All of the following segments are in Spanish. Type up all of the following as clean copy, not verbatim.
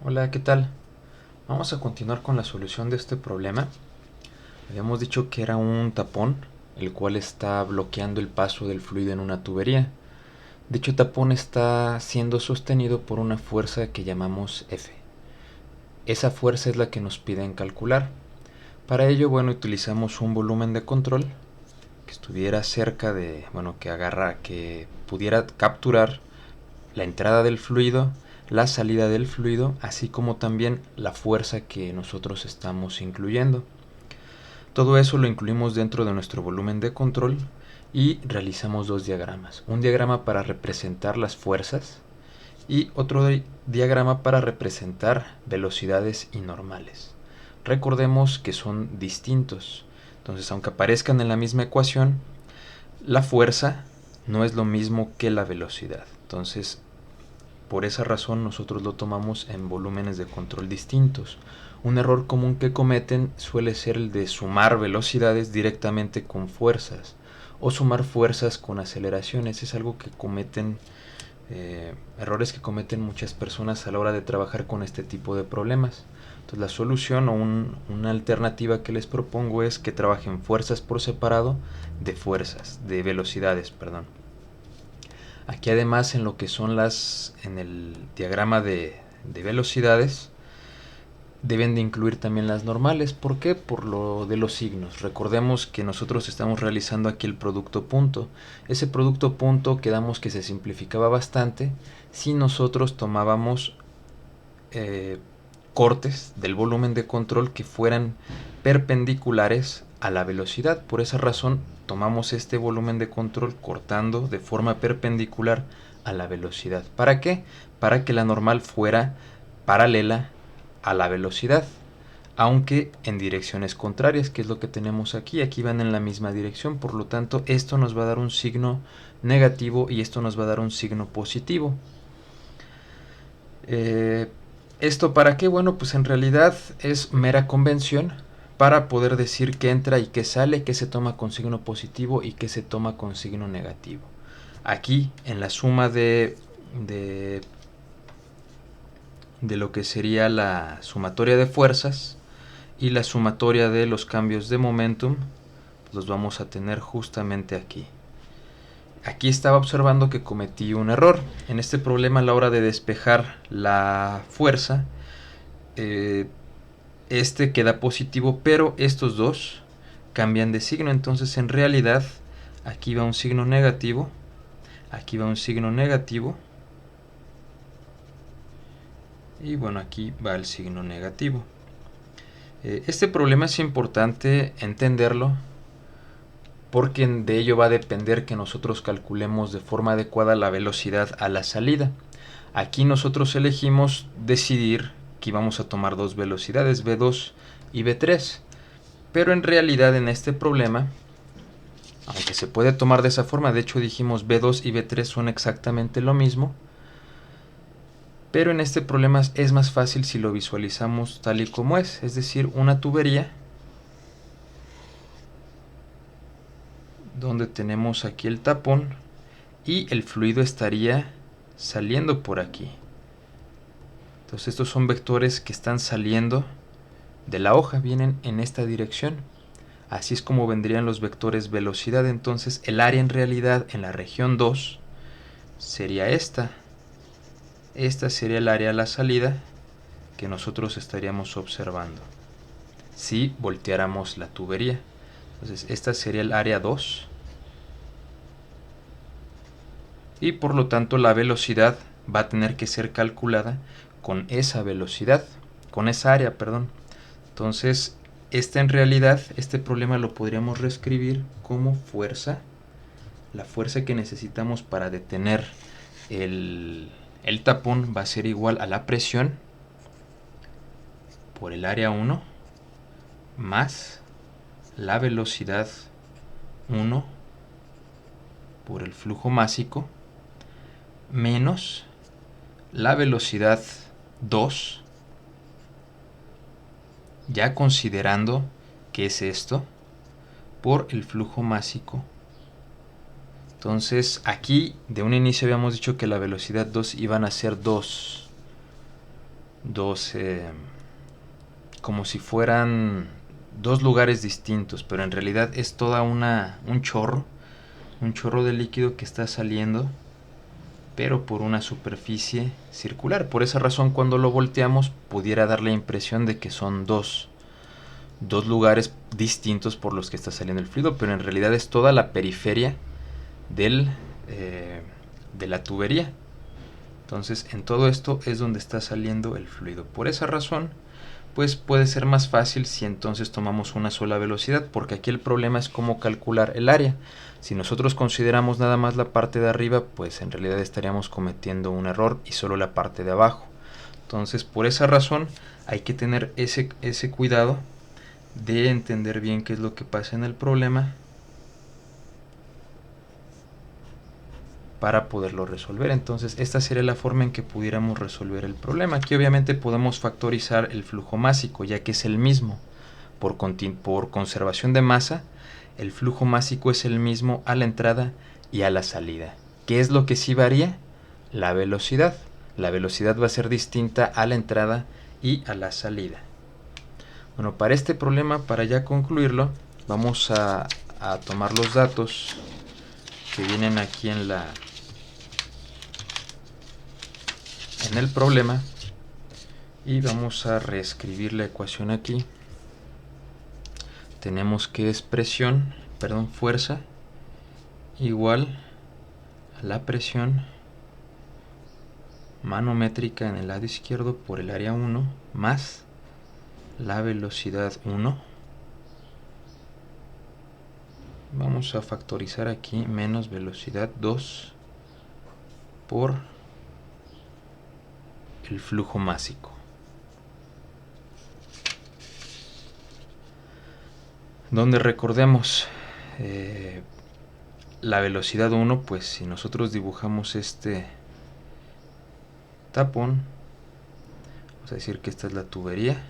Hola, ¿qué tal? Vamos a continuar con la solución de este problema. Habíamos dicho que era un tapón, el cual está bloqueando el paso del fluido en una tubería. Dicho tapón está siendo sostenido por una fuerza que llamamos F. Esa fuerza es la que nos piden calcular. Para ello, utilizamos un volumen de control que estuviera cerca de, que pudiera capturar la entrada del fluido, la salida del fluido, así como también la fuerza que nosotros estamos incluyendo. Todo eso lo incluimos dentro de nuestro volumen de control y realizamos dos diagramas. Un diagrama para representar las fuerzas y otro diagrama para representar velocidades y normales. Recordemos que son distintos. Entonces, aunque aparezcan en la misma ecuación, la fuerza no es lo mismo que la velocidad. Entonces, por esa razón nosotros lo tomamos en volúmenes de control distintos. Un error común que cometen suele ser el de sumar velocidades directamente con fuerzas o sumar fuerzas con aceleraciones. Es algo que cometen, errores que cometen muchas personas a la hora de trabajar con este tipo de problemas. Entonces la solución o una alternativa que les propongo es que trabajen fuerzas por separado de velocidades, perdón. Aquí además en lo que son en el diagrama de velocidades, deben de incluir también las normales. ¿Por qué? Por lo de los signos. Recordemos que nosotros estamos realizando aquí el producto punto. Ese producto punto quedamos que se simplificaba bastante si nosotros tomábamos eh, cortes del volumen de control que fueran perpendiculares a la velocidad. Por esa razón tomamos este volumen de control cortando de forma perpendicular a la velocidad. ¿Para qué? Para que la normal fuera paralela a la velocidad, aunque en direcciones contrarias, que es lo que tenemos aquí. Aquí van en la misma dirección, por lo tanto esto nos va a dar un signo negativo y esto nos va a dar un signo positivo. ¿Esto para qué? Bueno, pues en realidad es mera convención para poder decir qué entra y qué sale, qué se toma con signo positivo y qué se toma con signo negativo. Aquí, en la suma de, de lo que sería la sumatoria de fuerzas y la sumatoria de los cambios de momentum, los vamos a tener justamente aquí. Aquí estaba observando que cometí un error. En este problema, a la hora de despejar la fuerza, este queda positivo, pero estos dos cambian de signo. Entonces, en realidad, aquí va un signo negativo, aquí va un signo negativo, y bueno, aquí va el signo negativo. Este problema es importante entenderlo porque de ello va a depender que nosotros calculemos de forma adecuada la velocidad a la salida. Aquí nosotros elegimos decidir que íbamos a tomar dos velocidades, V2 y V3. Pero en realidad en este problema, aunque se puede tomar de esa forma, de hecho dijimos V2 y V3 son exactamente lo mismo, pero en este problema es más fácil si lo visualizamos tal y como es decir, una tubería donde tenemos aquí el tapón y el fluido estaría saliendo por aquí. Entonces estos son vectores que están saliendo de la hoja, vienen en esta dirección. Así es como vendrían los vectores velocidad. Entonces el área en realidad en la región 2 sería esta. Esta sería el área a la salida que nosotros estaríamos observando si volteáramos la tubería. Entonces esta sería el área 2 y por lo tanto la velocidad va a tener que ser calculada con esa velocidad, con esa área, perdón. Entonces en realidad este problema lo podríamos reescribir como fuerza, la fuerza que necesitamos para detener el tapón va a ser igual a la presión por el área 1 más la velocidad 1 por el flujo másico menos la velocidad 2, ya considerando que es esto, por el flujo másico. Entonces aquí de un inicio habíamos dicho que la velocidad 2 iban a ser 2 dos como si fueran dos lugares distintos, pero en realidad es toda un chorro de líquido que está saliendo, pero por una superficie circular. Por esa razón, cuando lo volteamos, pudiera dar la impresión de que son dos lugares distintos por los que está saliendo el fluido, pero en realidad es toda la periferia del, de la tubería. Entonces, en todo esto es donde está saliendo el fluido. Por esa razón, pues puede ser más fácil si entonces tomamos una sola velocidad, porque aquí el problema es cómo calcular el área. Si nosotros consideramos nada más la parte de arriba, pues en realidad estaríamos cometiendo un error y solo la parte de abajo. Entonces, por esa razón, hay que tener ese cuidado de entender bien qué es lo que pasa en el problema para poderlo resolver. Entonces, esta sería la forma en que pudiéramos resolver el problema. Aquí obviamente podemos factorizar el flujo másico, ya que es el mismo. Por conservación de masa, el flujo másico es el mismo a la entrada y a la salida. ¿Qué es lo que sí varía? La velocidad. La velocidad va a ser distinta a la entrada y a la salida. Bueno, para este problema, para ya concluirlo, vamos a tomar los datos que vienen aquí en el problema y vamos a reescribir la ecuación aquí. Tenemos que es fuerza igual a la presión manométrica en el lado izquierdo por el área 1 más la velocidad 1. Vamos a factorizar aquí menos velocidad 2 por el flujo másico. Donde recordemos la velocidad 1, pues si nosotros dibujamos este tapón, vamos a decir que esta es la tubería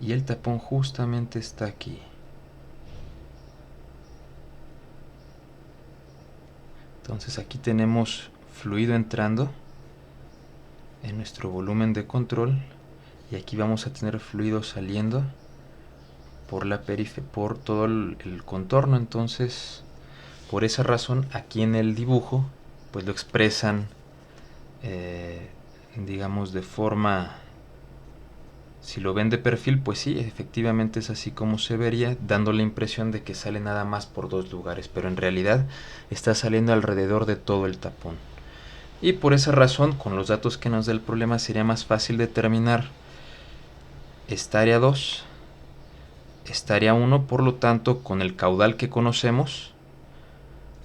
y el tapón justamente está aquí. Entonces aquí tenemos fluido entrando en nuestro volumen de control y aquí vamos a tener fluido saliendo por todo el contorno. Entonces, por esa razón, aquí en el dibujo, pues lo expresan, digamos, de forma, si lo ven de perfil, pues sí, efectivamente es así como se vería, dando la impresión de que sale nada más por dos lugares, pero en realidad está saliendo alrededor de todo el tapón. Y por esa razón, con los datos que nos da el problema, sería más fácil determinar esta área 2, esta área 1, por lo tanto, con el caudal que conocemos,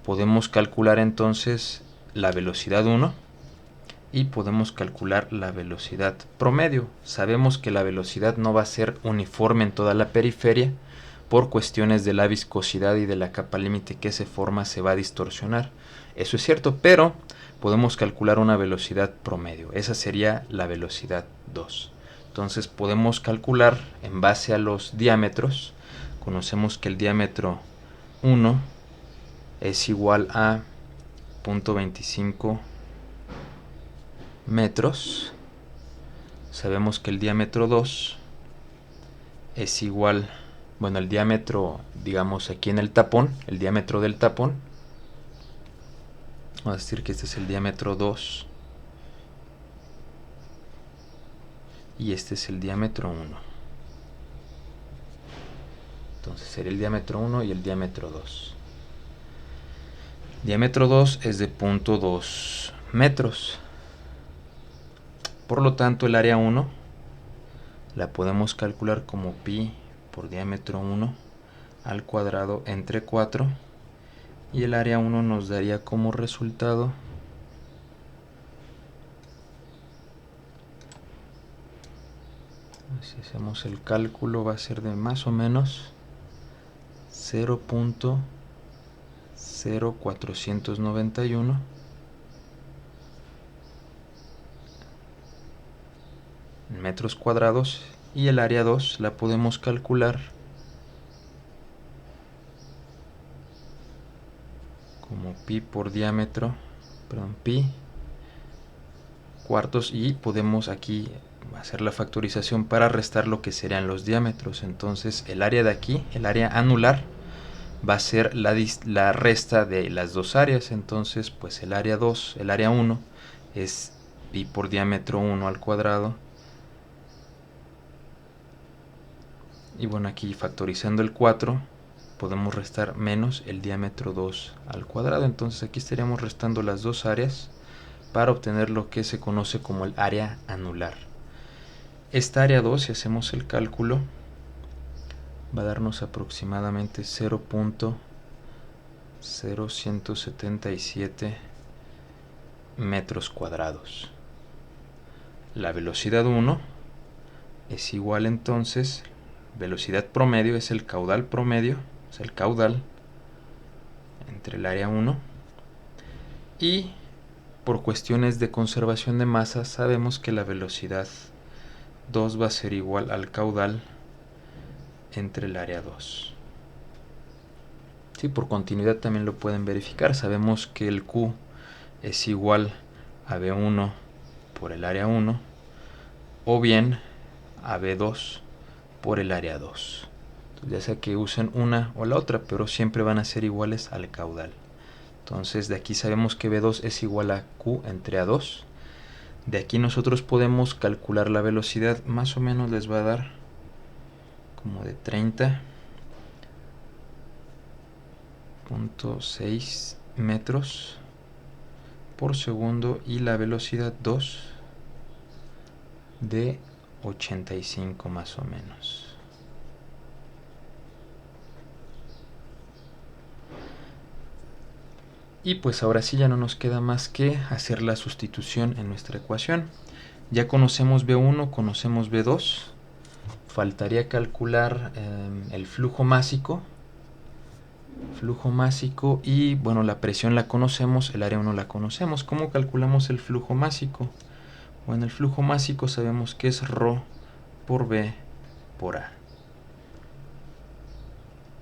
podemos calcular entonces la velocidad 1 y podemos calcular la velocidad promedio. Sabemos que la velocidad no va a ser uniforme en toda la periferia por cuestiones de la viscosidad y de la capa límite que se forma, se va a distorsionar. Eso es cierto, pero podemos calcular una velocidad promedio. Esa sería la velocidad 2. Entonces podemos calcular en base a los diámetros. Conocemos que el diámetro 1 es igual a 0.25 metros. Sabemos que el diámetro 2 es igual, bueno, el diámetro, digamos aquí en el tapón, el diámetro del tapón, vamos a decir que este es el diámetro 2 y este es el diámetro 1. Entonces sería el diámetro 1 y el diámetro 2. Diámetro 2 es de 0.2 metros. Por lo tanto, el área 1 la podemos calcular como pi por diámetro 1 al cuadrado entre 4. Y el área 1 nos daría como resultado si hacemos el cálculo va a ser de más o menos 0.0491 metros cuadrados y el área 2 la podemos calcular como pi por diámetro, pi cuartos y podemos aquí va a ser la factorización para restar lo que serían los diámetros. Entonces el área de aquí, el área anular, va a ser la resta de las dos áreas. Entonces pues el área 2, el área 1 es pi por diámetro 1 al cuadrado. Y bueno, aquí factorizando el 4 podemos restar menos el diámetro 2 al cuadrado. Entonces aquí estaríamos restando las dos áreas para obtener lo que se conoce como el área anular. Esta área 2, si hacemos el cálculo, va a darnos aproximadamente 0.0177 metros cuadrados. La velocidad 1 es igual entonces, velocidad promedio es el caudal promedio, es el caudal entre el área 1, y por cuestiones de conservación de masa sabemos que la velocidad 2 va a ser igual al caudal entre el área 2. Sí, por continuidad también lo pueden verificar. Sabemos que el Q es igual a B1 por el área 1 o bien a B2 por el área 2. Entonces, ya sea que usen una o la otra, pero siempre van a ser iguales al caudal. Entonces de aquí sabemos que B2 es igual a Q entre A2. De aquí nosotros podemos calcular la velocidad. Más o menos les va a dar como de 30.6 metros por segundo y la velocidad 2 de 85 más o menos. Y pues ahora sí ya no nos queda más que hacer la sustitución en nuestra ecuación. Ya conocemos B1, conocemos B2. Faltaría calcular el flujo másico. Y bueno, la presión la conocemos, el área 1 la conocemos. ¿Cómo calculamos el flujo másico? Bueno, el flujo másico sabemos que es ρ por B por A.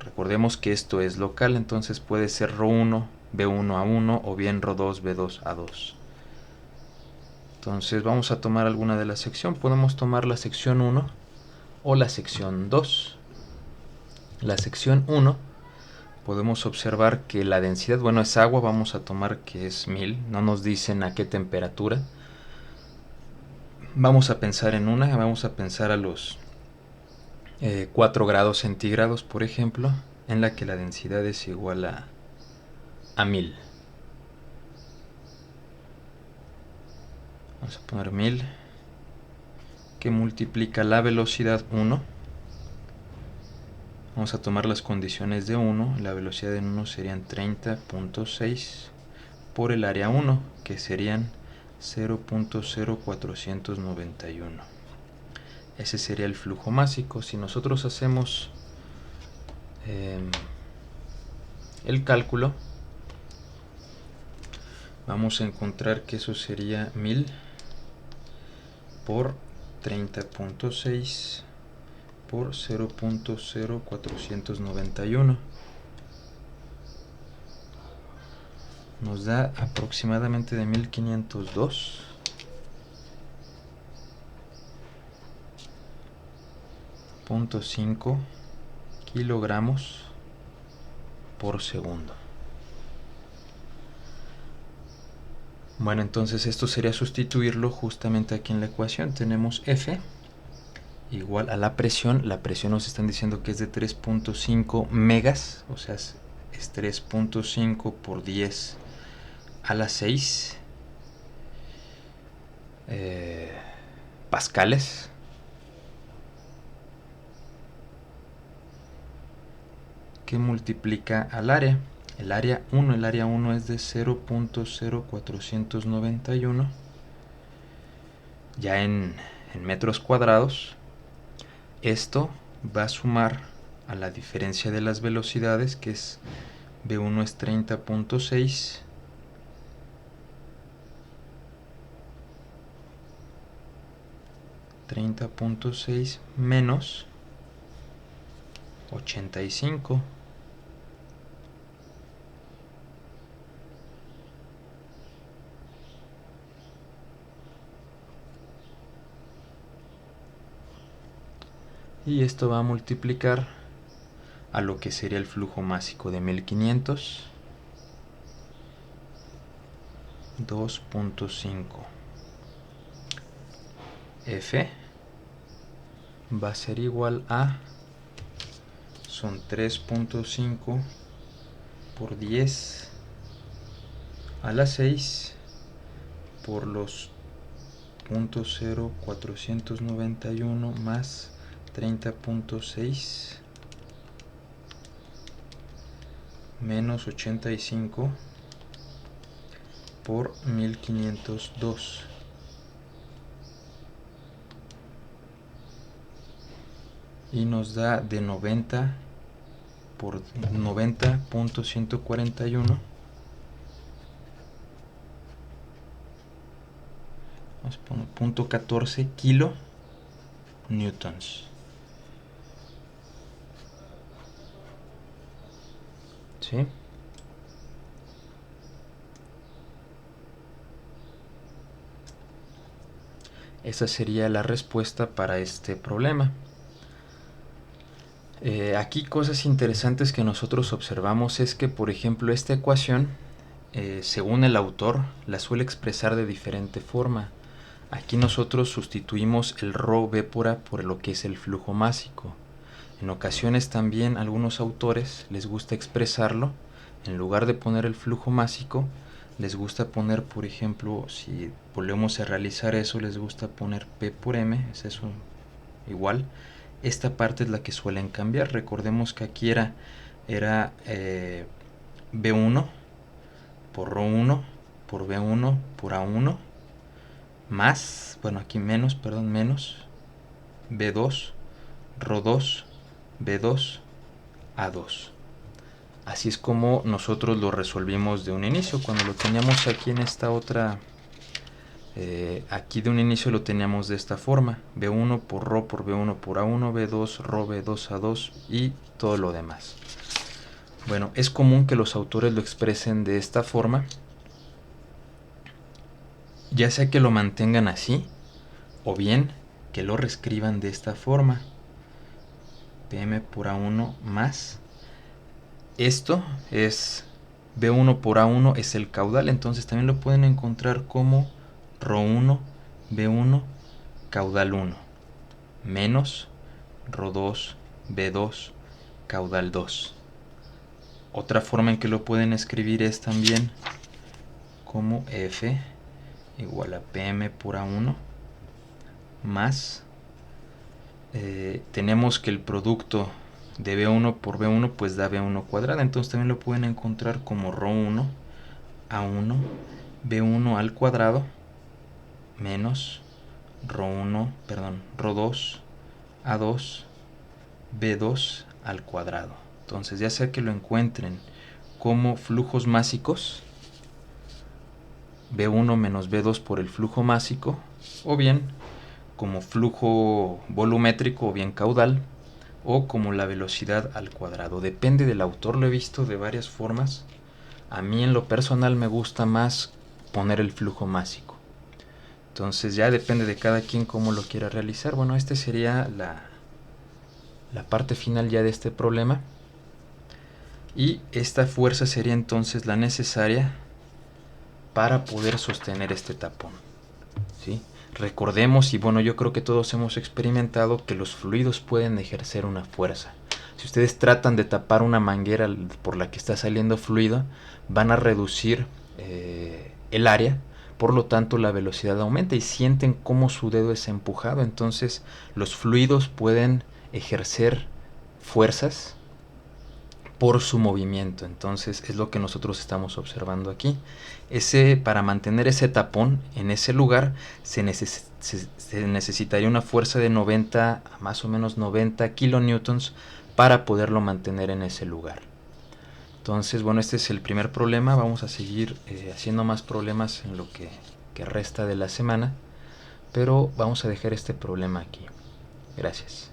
Recordemos que esto es local, entonces puede ser ρ1, B1 a 1 o bien ρ2, B2 a 2. Entonces vamos a tomar alguna de la sección. Podemos tomar la sección 1 o la sección 2. La sección 1 podemos observar que la densidad, bueno, es agua, vamos a tomar que es 1000, no nos dicen a qué temperatura. Vamos a pensar en una, vamos a pensar a los 4 grados centígrados, por ejemplo, en la que la densidad es igual a 1000. Vamos a poner 1000, que multiplica la velocidad 1. Vamos a tomar las condiciones de 1. La velocidad en 1 serían 30.6 por el área 1, que serían 0.0491. Ese sería el flujo másico. Si nosotros hacemos el cálculo, vamos a encontrar que eso sería 1000 por 30.6 por 0.0491. Nos da aproximadamente de 1502.5 kilogramos por segundo. Bueno, entonces esto sería sustituirlo justamente aquí en la ecuación. Tenemos F igual a la presión. La presión nos están diciendo que es de 3.5 megas, o sea, es 3.5 por 10 a la 6 pascales. Que multiplica al área. El área 1 es de 0.0491. Ya en metros cuadrados. Esto va a sumar a la diferencia de las velocidades, que es B1 es 30.6 menos 85. y esto va a multiplicar a lo que sería el flujo másico de 1500, 2.5 F va a ser igual a, son 3.5 por 10 a la 6 por los 0.0491 más 30.6 menos 85 por 1502. Y nos da de 90 por 90.141, vamos a poner 0.14 kilo newtons. ¿Sí? Esa sería la respuesta para este problema. Aquí cosas interesantes que nosotros observamos es que, por ejemplo, esta ecuación, según el autor, la suele expresar de diferente forma. Aquí nosotros sustituimos el ρ vépora por lo que es el flujo másico. En ocasiones también a algunos autores les gusta expresarlo, en lugar de poner el flujo másico, les gusta poner, por ejemplo, si volvemos a realizar eso, les gusta poner P por M, es eso igual. Esta parte es la que suelen cambiar. Recordemos que aquí era B1 por ρ1 por B1 por A1 más, bueno aquí menos, perdón, menos B2 ρ2 B2 A2. Así es como nosotros lo resolvimos de un inicio. Cuando lo teníamos aquí en esta otra, aquí de un inicio lo teníamos de esta forma: B1 por ρ por B1 por A1, B2 ρ B2 A2 y todo lo demás. Bueno, es común que los autores lo expresen de esta forma, ya sea que lo mantengan así o bien que lo reescriban de esta forma: PM por A1 más, esto es B1 por A1 es el caudal, entonces también lo pueden encontrar como ρ1 B1 caudal 1 menos ρ2 B2 caudal 2. Otra forma en que lo pueden escribir es también como F igual a PM por A1 más, tenemos que el producto de B1 por B1 pues da B1 cuadrada, entonces también lo pueden encontrar como ρ1 A1 B1 al cuadrado menos ρ2 A2 B2 al cuadrado. Entonces, ya sea que lo encuentren como flujos másicos, B1 menos B2 por el flujo másico, o bien como flujo volumétrico o bien caudal, o como la velocidad al cuadrado. Depende del autor, lo he visto de varias formas. A mí en lo personal me gusta más poner el flujo másico. Entonces ya depende de cada quien cómo lo quiera realizar. Bueno, esta sería la parte final ya de este problema. Y esta fuerza sería entonces la necesaria para poder sostener este tapón, ¿sí? Recordemos, y bueno, yo creo que todos hemos experimentado que los fluidos pueden ejercer una fuerza. Si ustedes tratan de tapar una manguera por la que está saliendo fluido, van a reducir el área, por lo tanto la velocidad aumenta y sienten cómo su dedo es empujado. Entonces los fluidos pueden ejercer fuerzas por su movimiento. Entonces es lo que nosotros estamos observando aquí. Para mantener ese tapón en ese lugar se necesitaría una fuerza de 90, más o menos 90 kilonewtons para poderlo mantener en ese lugar. Entonces, bueno, este es el primer problema. Vamos a seguir haciendo más problemas en lo que resta de la semana, pero vamos a dejar este problema aquí. Gracias.